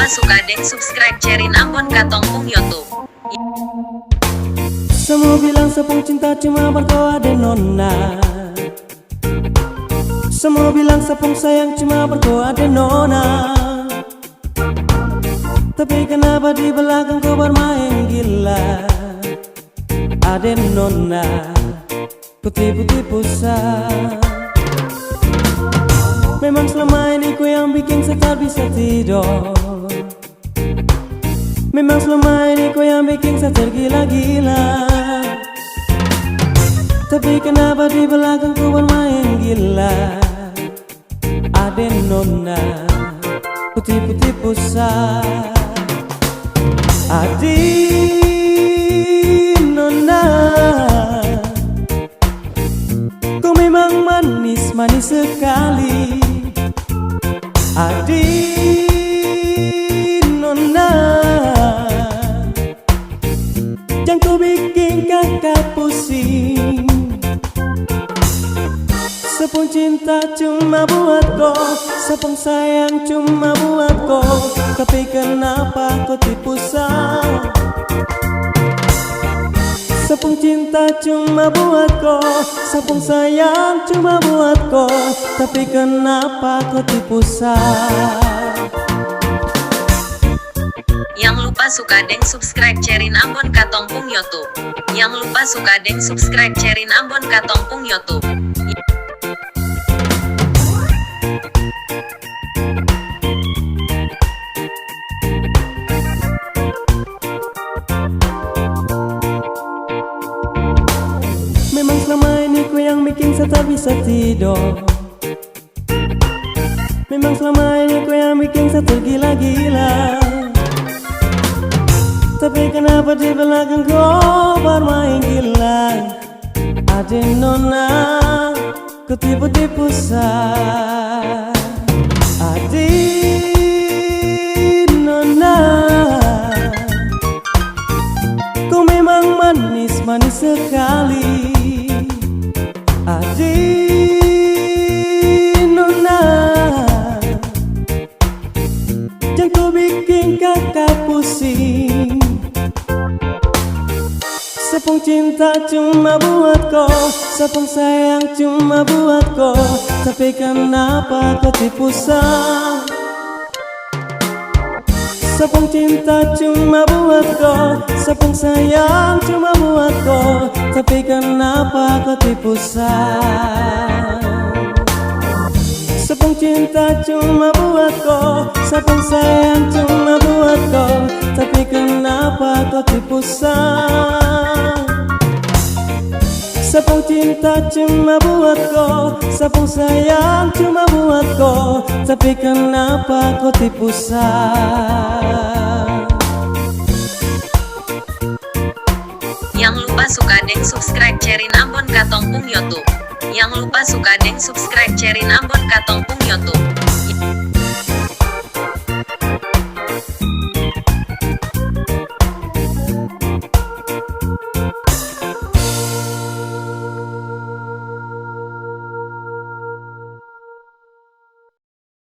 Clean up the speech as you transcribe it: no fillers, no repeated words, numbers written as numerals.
lupa suka deng subscribe sharein Ambon Katong Pung YouTube. Semua bilang sepung cinta cuma berkau ada nona. Semua bilang sepung sayang cuma berkau ada nona. Tapi kenapa di belakang kau bermain gila? Ada nona, ku tipu-tipu sah. Memang selama ini ku yang bikin saya tak bisa tidur. Memang selama ini ku yang bikin saya tergila-gila. Tapi kenapa di belakang ku bermain gila? Ada nona, ku tipu-tipu sah. Adi nona, kau memang manis-manis sekali. Adi nona, jangan kau bikin kakak pusing. Sepung cinta cuma buat kau, sepung sayang cuma buat kau. Tapi kenapa kau tipu sah? Sepung cinta cuma buat kau, sepung sayang cuma buat kau. Tapi kenapa kau tipu sah? Yang lupa suka deng subscribe sharein Ambon Katong Pung YouTube. Yang lupa suka deng subscribe sharein Ambon Katong Pung YouTube. Memang selama ini ku yang bikin saya tak bisa tidur. Memang selama ini ku yang bikin saya tergila-gila. Tapi kenapa di belakang kau bermain gila? Ada nona, ku tipu-tipu sah. Ada nona, kau memang manis-manis sekali. Adi nona, jangan kau bikin kakak pusing. Sepung cinta cuma buat kau, sepung sayang cuma buat kau. Tapi kenapa kau tipu sah? Sepung cinta cuma buat kau, sepung sayang cuma buat kau. Tapi kenapa kau tipu sah? Sepung cinta cuma buat kau, sepung sayang cuma buat kau. Tapi kenapa kau tipu sah? Sepung cinta cuma buat kau, sepung sayang cuma buat kau. Tapi kenapa kau tipu sah? Yang lupa suka deng subscribe sharein Ambon Katong Pung YouTube. Yang lupa suka deng subscribe sharein Ambon Katong Pung YouTube.